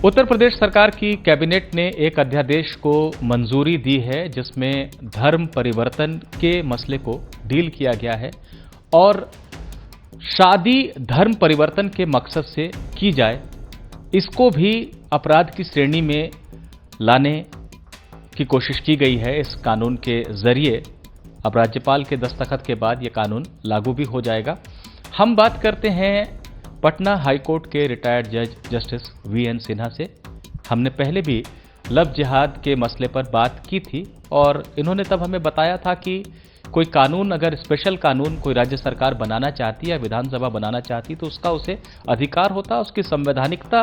उत्तर प्रदेश सरकार की कैबिनेट ने एक अध्यादेश को मंजूरी दी है जिसमें धर्म परिवर्तन के मसले को डील किया गया है और शादी धर्म परिवर्तन के मकसद से की जाए, इसको भी अपराध की श्रेणी में लाने की कोशिश की गई है। इस कानून के जरिए अब राज्यपाल के दस्तखत के बाद यह कानून लागू भी हो जाएगा। हम बात करते हैं पटना हाईकोर्ट के रिटायर्ड जज जस्टिस वीएन सिन्हा से। हमने पहले भी लव जिहाद के मसले पर बात की थी और इन्होंने तब हमें बताया था कि कोई कानून, अगर स्पेशल कानून कोई राज्य सरकार बनाना चाहती है या विधानसभा बनाना चाहती तो उसका उसे अधिकार होता, उसकी संवैधानिकता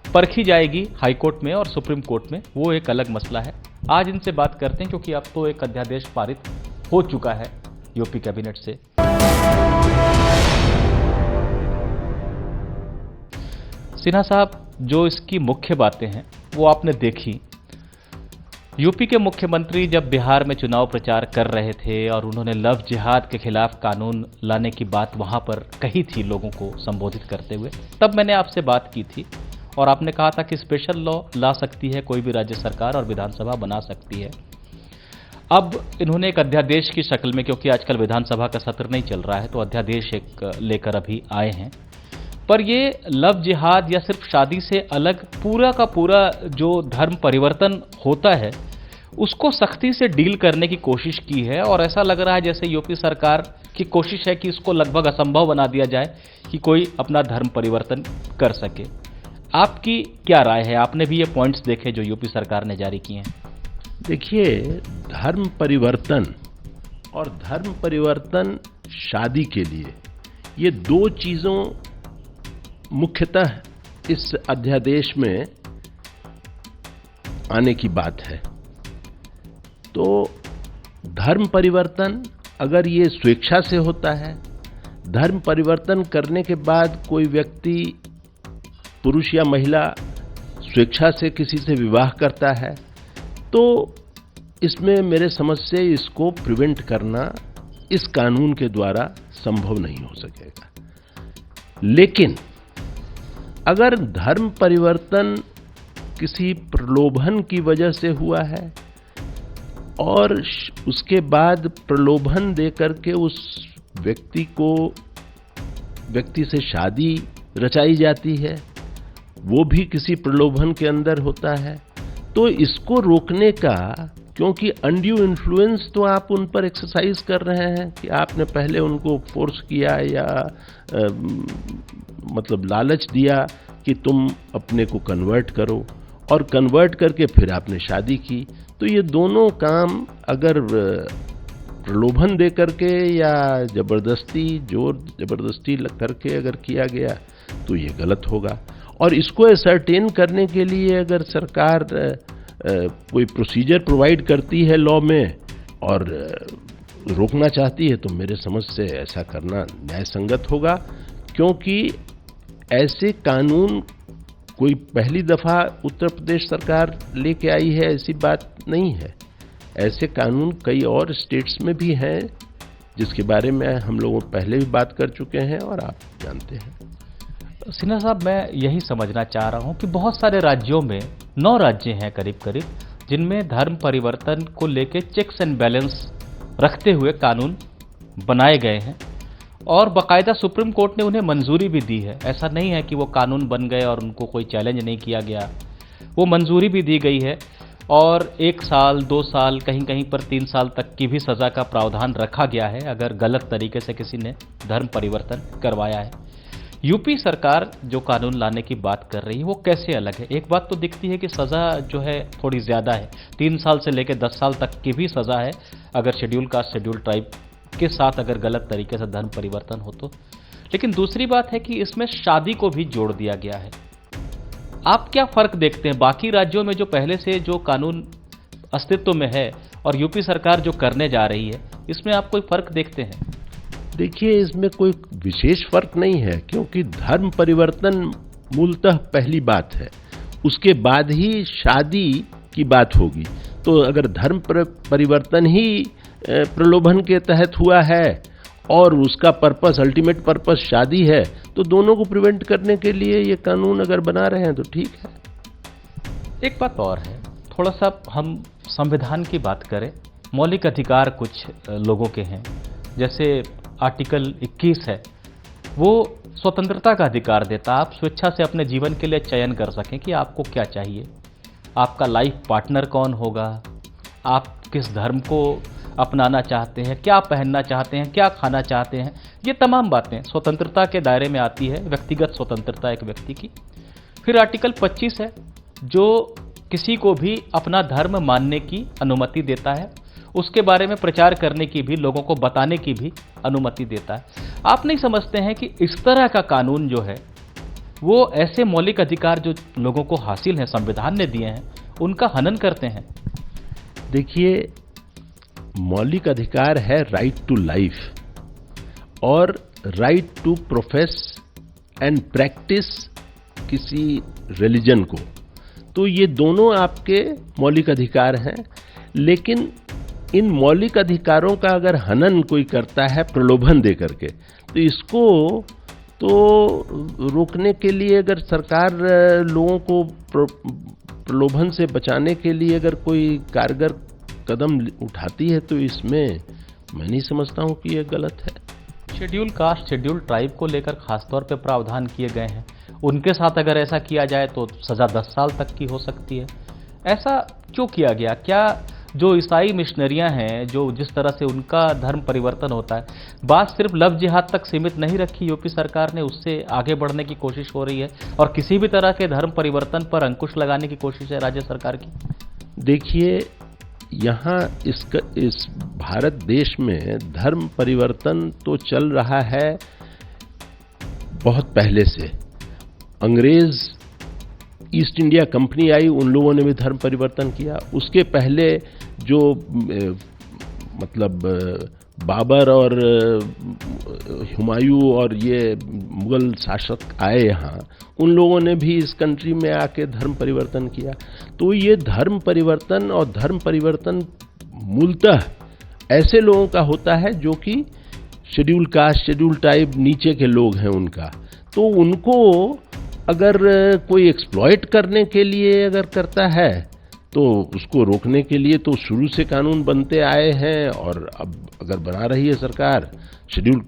परखी जाएगी हाईकोर्ट में और सुप्रीम कोर्ट में, वो एक अलग मसला है। आज इनसे बात करते हैं क्योंकि अब तो एक अध्यादेश पारित हो चुका है यूपी कैबिनेट से। सिन्हा साहब, जो इसकी मुख्य बातें हैं वो आपने देखी। यूपी के मुख्यमंत्री जब बिहार में चुनाव प्रचार कर रहे थे और उन्होंने लव जिहाद के खिलाफ कानून लाने की बात वहां पर कही थी लोगों को संबोधित करते हुए, तब मैंने आपसे बात की थी और आपने कहा था कि स्पेशल लॉ ला सकती है कोई भी राज्य सरकार और विधानसभा बना सकती है। अब इन्होंने एक अध्यादेश की शक्ल में, क्योंकि आजकल विधानसभा का सत्र नहीं चल रहा है, तो अध्यादेश एक लेकर अभी आए हैं। पर ये लव जिहाद या सिर्फ शादी से अलग पूरा का पूरा जो धर्म परिवर्तन होता है उसको सख्ती से डील करने की कोशिश की है और ऐसा लग रहा है जैसे यूपी सरकार की कोशिश है कि इसको लगभग असंभव बना दिया जाए कि कोई अपना धर्म परिवर्तन कर सके। आपकी क्या राय है? आपने भी ये पॉइंट्स देखे जो यूपी सरकार ने जारी किए हैं। देखिए, धर्म परिवर्तन और धर्म परिवर्तन शादी के लिए ये दो चीज़ों मुख्यतः इस अध्यादेश में आने की बात है। तो धर्म परिवर्तन अगर ये स्वेच्छा से होता है, धर्म परिवर्तन करने के बाद कोई व्यक्ति, पुरुष या महिला, स्वेच्छा से किसी से विवाह करता है, तो इसमें मेरे समझ से इसको प्रिवेंट करना इस कानून के द्वारा संभव नहीं हो सकेगा। लेकिन अगर धर्म परिवर्तन किसी प्रलोभन की वजह से हुआ है और उसके बाद प्रलोभन देकर के उस व्यक्ति से शादी रचाई जाती है, वो भी किसी प्रलोभन के अंदर होता है, तो इसको रोकने का, क्योंकि अनड्यू इन्फ्लुएंस तो आप उन पर एक्सरसाइज कर रहे हैं कि आपने पहले उनको फोर्स किया या मतलब लालच दिया कि तुम अपने को कन्वर्ट करो और कन्वर्ट करके फिर आपने शादी की, तो ये दोनों काम अगर प्रलोभन दे करके या ज़बरदस्ती, जोर ज़बरदस्ती करके अगर किया गया तो ये गलत होगा। और इसको असर्टेन करने के लिए अगर सरकार कोई प्रोसीजर प्रोवाइड करती है लॉ में और रोकना चाहती है, तो मेरे समझ से ऐसा करना न्याय संगत होगा, क्योंकि ऐसे कानून कोई पहली दफ़ा उत्तर प्रदेश सरकार लेके आई है ऐसी बात नहीं है। ऐसे कानून कई और स्टेट्स में भी हैं जिसके बारे में हम लोगों पहले भी बात कर चुके हैं और आप जानते हैं। सिन्हा साहब, मैं यही समझना चाह रहा हूं कि बहुत सारे राज्यों में, 9 राज्य हैं करीब करीब, जिनमें धर्म परिवर्तन को लेके चेक्स एंड बैलेंस रखते हुए कानून बनाए गए हैं और बाकायदा सुप्रीम कोर्ट ने उन्हें मंजूरी भी दी है। ऐसा नहीं है कि वो कानून बन गए और उनको कोई चैलेंज नहीं किया गया, वो मंजूरी भी दी गई है और 1 साल, 2 साल, कहीं कहीं पर 3 साल तक की भी सज़ा का प्रावधान रखा गया है अगर गलत तरीके से किसी ने धर्म परिवर्तन करवाया है। यूपी सरकार जो कानून लाने की बात कर रही है वो कैसे अलग है? एक बात तो दिखती है कि सज़ा जो है थोड़ी ज़्यादा है, 3 साल से लेकर 10 साल तक की भी सज़ा है अगर शेड्यूल कास्ट, शेड्यूल ट्राइब के साथ अगर गलत तरीके से धर्म परिवर्तन हो तो। लेकिन दूसरी बात है कि इसमें शादी को भी जोड़ दिया गया है। आप क्या फ़र्क देखते हैं बाकी राज्यों में जो पहले से जो कानून अस्तित्व में है और यूपी सरकार जो करने जा रही है, इसमें आप कोई फ़र्क देखते हैं? देखिए, इसमें कोई विशेष फर्क नहीं है, क्योंकि धर्म परिवर्तन मूलतः पहली बात है, उसके बाद ही शादी की बात होगी। तो अगर धर्म परिवर्तन ही प्रलोभन के तहत हुआ है और उसका पर्पस, अल्टीमेट पर्पस शादी है, तो दोनों को प्रिवेंट करने के लिए ये कानून अगर बना रहे हैं तो ठीक है। एक बात और है, थोड़ा सा हम संविधान की बात करें। मौलिक अधिकार कुछ लोगों के हैं, जैसे आर्टिकल 21 है, वो स्वतंत्रता का अधिकार देता है। आप स्वेच्छा से अपने जीवन के लिए चयन कर सकें कि आपको क्या चाहिए, आपका लाइफ पार्टनर कौन होगा, आप किस धर्म को अपनाना चाहते हैं, क्या पहनना चाहते हैं, क्या खाना चाहते हैं। ये तमाम बातें स्वतंत्रता के दायरे में आती है, व्यक्तिगत स्वतंत्रता एक व्यक्ति की। फिर आर्टिकल 25 है जो किसी को भी अपना धर्म मानने की अनुमति देता है, उसके बारे में प्रचार करने की भी, लोगों को बताने की भी अनुमति देता है। आप नहीं समझते हैं कि इस तरह का कानून जो है वो ऐसे मौलिक अधिकार जो लोगों को हासिल हैं, संविधान ने दिए हैं, उनका हनन करते हैं? देखिए, मौलिक अधिकार है राइट टू लाइफ और right to profess and practice किसी रिलीजन को। तो ये दोनों आपके मौलिक अधिकार हैं, लेकिन इन मौलिक अधिकारों का अगर हनन कोई करता है प्रलोभन दे करके, तो इसको तो रोकने के लिए अगर सरकार लोगों को प्रलोभन से बचाने के लिए अगर कोई कारगर कदम उठाती है, तो इसमें मैं नहीं समझता हूं कि यह गलत है। शेड्यूल कास्ट, शेड्यूल ट्राइब को लेकर खासतौर पे प्रावधान किए गए हैं। उनके साथ अगर ऐसा किया जाए तो सज़ा 10 साल तक की हो सकती है। ऐसा क्यों किया गया? क्या जो ईसाई मिशनरियां हैं, जो जिस तरह से उनका धर्म परिवर्तन होता है, बात सिर्फ लव जिहाद तक सीमित नहीं रखी यूपी सरकार ने, उससे आगे बढ़ने की कोशिश हो रही है और किसी भी तरह के धर्म परिवर्तन पर अंकुश लगाने की कोशिश है राज्य सरकार की? देखिए, यहाँ इस भारत देश में धर्म परिवर्तन तो चल रहा है बहुत पहले से। अंग्रेज ईस्ट इंडिया कंपनी आई, उन लोगों ने भी धर्म परिवर्तन किया। उसके पहले जो मतलब बाबर और हुमायूं और ये मुगल शासक आए यहाँ, उन लोगों ने भी इस कंट्री में आके धर्म परिवर्तन किया। तो ये धर्म परिवर्तन और धर्म परिवर्तन मूलतः ऐसे लोगों का होता है जो कि शेड्यूल कास्ट, शेड्यूल ट्राइब नीचे के लोग हैं उनका। तो उनको अगर कोई एक्सप्लॉइट करने के लिए अगर करता है, तो उसको रोकने के लिए तो शुरू से कानून बनते आए हैं, और अब अगर बना रही है सरकार शेड्यूल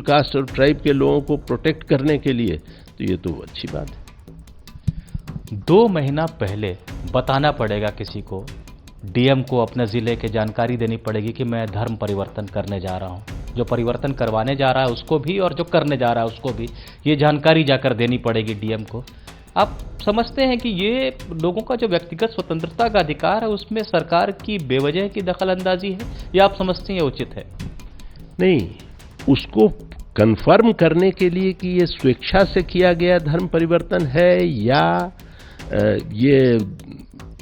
कास्ट और ट्राइब के लोगों को प्रोटेक्ट करने के लिए, तो ये तो अच्छी बात है। 2 महीना पहले बताना पड़ेगा किसी को, डीएम को अपने ज़िले के जानकारी देनी पड़ेगी कि मैं धर्म परिवर्तन करने जा रहा हूँ। जो परिवर्तन करवाने जा रहा है उसको भी और जो करने जा रहा है उसको भी ये जानकारी जाकर देनी पड़ेगी डीएम को। आप समझते हैं कि ये लोगों का जो व्यक्तिगत स्वतंत्रता का अधिकार है उसमें सरकार की बेवजह की दखलंदाजी है, या आप समझते हैं ये उचित है? नहीं, उसको कंफर्म करने के लिए कि ये स्वेच्छा से किया गया धर्म परिवर्तन है या ये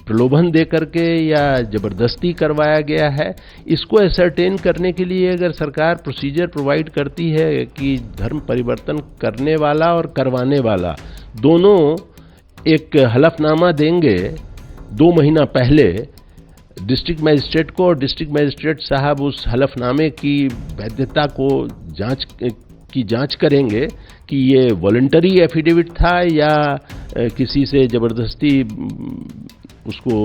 प्रलोभन दे करके या जबरदस्ती करवाया गया है, इसको एसरटेन करने के लिए अगर सरकार प्रोसीजर प्रोवाइड करती है कि धर्म परिवर्तन करने वाला और करवाने वाला दोनों एक हलफनामा देंगे 2 महीना पहले डिस्ट्रिक्ट मजिस्ट्रेट को, और डिस्ट्रिक्ट मजिस्ट्रेट साहब उस हलफनामे की वैधता को जांच करेंगे कि ये वॉलंटरी एफिडेविट था या किसी से जबरदस्ती उसको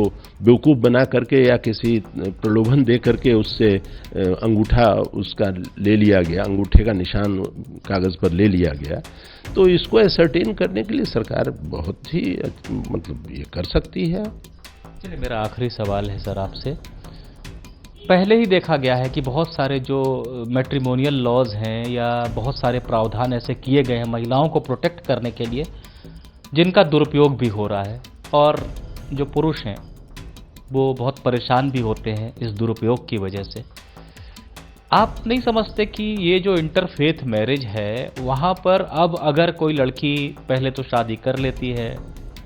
बेवकूफ़ बना करके या किसी प्रलोभन दे करके उससे अंगूठा उसका ले लिया गया, अंगूठे का निशान कागज़ पर ले लिया गया। तो इसको एसरटेन करने के लिए सरकार बहुत ही मतलब ये कर सकती है। चलिए, मेरा आखिरी सवाल है सर आपसे। पहले ही देखा गया है कि बहुत सारे जो मैट्रिमोनियल लॉज हैं या बहुत सारे प्रावधान ऐसे किए गए हैं महिलाओं को प्रोटेक्ट करने के लिए, जिनका दुरुपयोग भी हो रहा है, और जो पुरुष हैं वो बहुत परेशान भी होते हैं इस दुरुपयोग की वजह से। आप नहीं समझते कि ये जो इंटरफेथ मैरिज है, वहाँ पर अब अगर कोई लड़की पहले तो शादी कर लेती है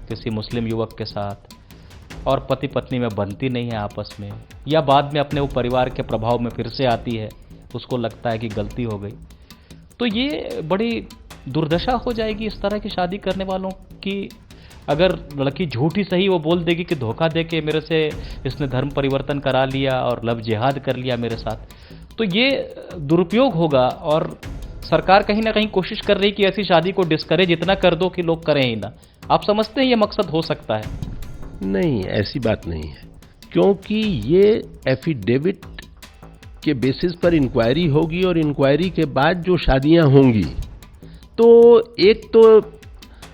किसी मुस्लिम युवक के साथ और पति पत्नी में बनती नहीं है आपस में, या बाद में अपने वो परिवार के प्रभाव में फिर से आती है, उसको लगता है कि गलती हो गई, तो ये बड़ी दुर्दशा हो जाएगी इस तरह की शादी करने वालों की। अगर लड़की झूठी सही वो बोल देगी कि धोखा दे के मेरे से इसने धर्म परिवर्तन करा लिया और लव जिहाद कर लिया मेरे साथ, तो ये दुरुपयोग होगा। और सरकार कहीं ना कहीं कोशिश कर रही कि ऐसी शादी को डिस्करेज इतना कर दो कि लोग करें ही ना। आप समझते हैं ये मकसद हो सकता है? नहीं, ऐसी बात नहीं है, क्योंकि ये एफिडेविट के बेसिस पर इंक्वायरी होगी और इंक्वायरी के बाद जो शादियां होंगी, तो एक तो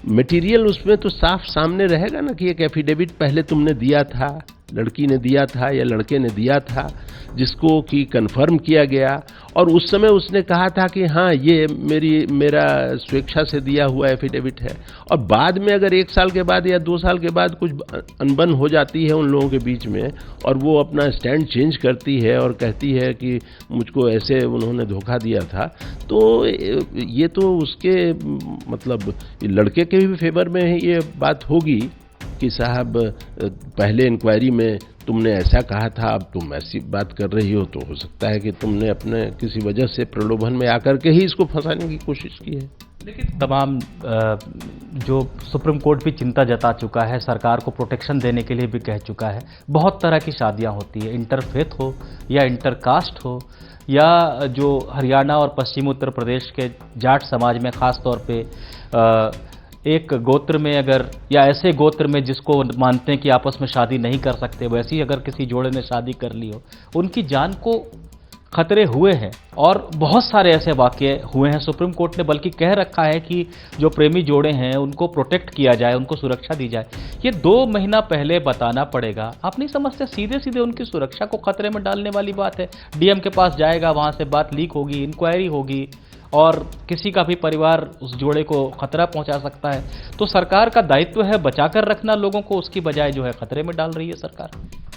मटेरियल उसमें तो साफ सामने रहेगा ना कि एक एफिडेविट पहले तुमने दिया था, लड़की ने दिया था या लड़के ने दिया था, जिसको कि कंफर्म किया गया और उस समय उसने कहा था कि हाँ ये मेरा स्वेच्छा से दिया हुआ एफिडेविट है। और बाद में अगर 1 साल के बाद या 2 साल के बाद कुछ अनबन हो जाती है उन लोगों के बीच में और वो अपना स्टैंड चेंज करती है और कहती है कि मुझको ऐसे उन्होंने धोखा दिया था, तो ये तो उसके मतलब लड़के के भी फेवर में ये बात होगी कि साहब पहले इंक्वायरी में तुमने ऐसा कहा था, अब तुम ऐसी बात कर रही हो, तो हो सकता है कि तुमने अपने किसी वजह से प्रलोभन में आकर के ही इसको फंसाने की कोशिश की है। लेकिन तमाम जो सुप्रीम कोर्ट भी चिंता जता चुका है, सरकार को प्रोटेक्शन देने के लिए भी कह चुका है, बहुत तरह की शादियां होती है, इंटरफेथ हो या इंटरकास्ट हो या जो हरियाणा और पश्चिमी उत्तर प्रदेश के जाट समाज में ख़ास तौर पे एक गोत्र में अगर या ऐसे गोत्र में जिसको मानते हैं कि आपस में शादी नहीं कर सकते, वैसी अगर किसी जोड़े ने शादी कर ली हो, उनकी जान को खतरे हुए हैं और बहुत सारे ऐसे वाक़ये हुए हैं। सुप्रीम कोर्ट ने बल्कि कह रखा है कि जो प्रेमी जोड़े हैं उनको प्रोटेक्ट किया जाए, उनको सुरक्षा दी जाए। ये 2 महीना पहले बताना पड़ेगा। आप नहीं समझते सीधे सीधे उनकी सुरक्षा को खतरे में डालने वाली बात है। डीएम के पास जाएगा, वहाँ से बात लीक होगी, इंक्वायरी होगी और किसी का भी परिवार उस जोड़े को खतरा पहुंचा सकता है। तो सरकार का दायित्व है बचाकर रखना लोगों को, उसकी बजाय जो है खतरे में डाल रही है सरकार।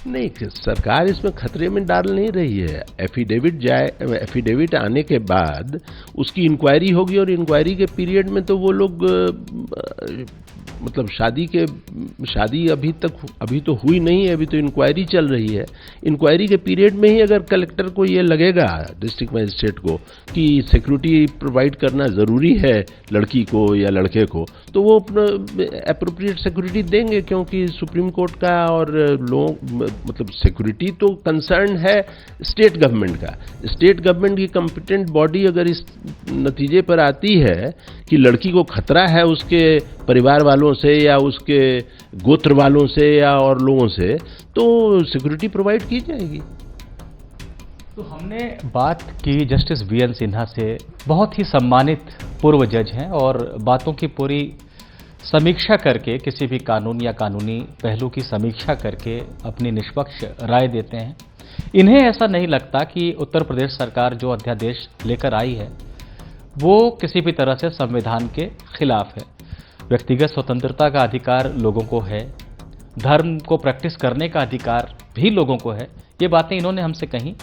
नहीं, सरकार इसमें खतरे में डाल नहीं रही है। एफिडेविट आने के बाद उसकी इंक्वायरी होगी और इंक्वायरी के पीरियड में तो वो लोग मतलब शादी अभी तो हुई नहीं है, अभी तो इंक्वायरी चल रही है। इंक्वायरी के पीरियड में ही अगर कलेक्टर को ये लगेगा, डिस्ट्रिक्ट मजिस्ट्रेट को, कि सिक्योरिटी प्रोवाइड करना ज़रूरी है लड़की को या लड़के को, तो वो अप्रोप्रिएट सिक्योरिटी देंगे, क्योंकि सुप्रीम कोर्ट का और लोग मतलब सिक्योरिटी तो कंसर्न है स्टेट गवर्नमेंट का। स्टेट गवर्नमेंट की कॉम्पिटेंट बॉडी अगर इस नतीजे पर आती है कि लड़की को खतरा है उसके परिवार वालों से या उसके गोत्र वालों से या और लोगों से, तो सिक्योरिटी प्रोवाइड की जाएगी। तो हमने बात की जस्टिस वीएन सिन्हा से, बहुत ही सम्मानित पूर्व जज हैं और बातों की पूरी समीक्षा करके, किसी भी कानून या कानूनी पहलू की समीक्षा करके अपनी निष्पक्ष राय देते हैं। इन्हें ऐसा नहीं लगता कि उत्तर प्रदेश सरकार जो अध्यादेश लेकर आई है वो किसी भी तरह से संविधान के खिलाफ है। व्यक्तिगत स्वतंत्रता का अधिकार लोगों को है, धर्म को प्रैक्टिस करने का अधिकार भी लोगों को है। ये बातें इन्होंने हमसे कही,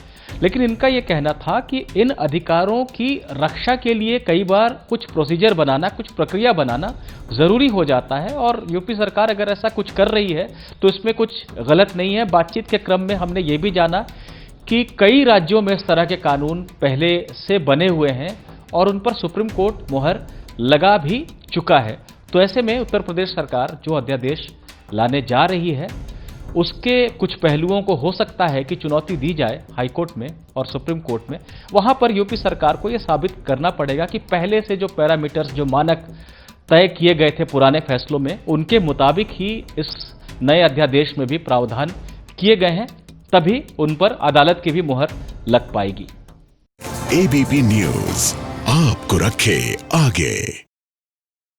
लेकिन इनका ये कहना था कि इन अधिकारों की रक्षा के लिए कई बार कुछ प्रोसीजर बनाना, कुछ प्रक्रिया बनाना ज़रूरी हो जाता है और यूपी सरकार अगर ऐसा कुछ कर रही है तो इसमें कुछ गलत नहीं है। बातचीत के क्रम में हमने ये भी जाना कि कई राज्यों में इस तरह के कानून पहले से बने हुए हैं और उन पर सुप्रीम कोर्ट मुहर लगा भी चुका है। तो ऐसे में उत्तर प्रदेश सरकार जो अध्यादेश लाने जा रही है उसके कुछ पहलुओं को हो सकता है कि चुनौती दी जाए हाई कोर्ट में और सुप्रीम कोर्ट में। वहां पर यूपी सरकार को यह साबित करना पड़ेगा कि पहले से जो पैरामीटर्स, जो मानक तय किए गए थे पुराने फैसलों में, उनके मुताबिक ही इस नए अध्यादेश में भी प्रावधान किए गए हैं, तभी उन पर अदालत की भी मुहर लग पाएगी। एबीपी न्यूज आपको रखे आगे।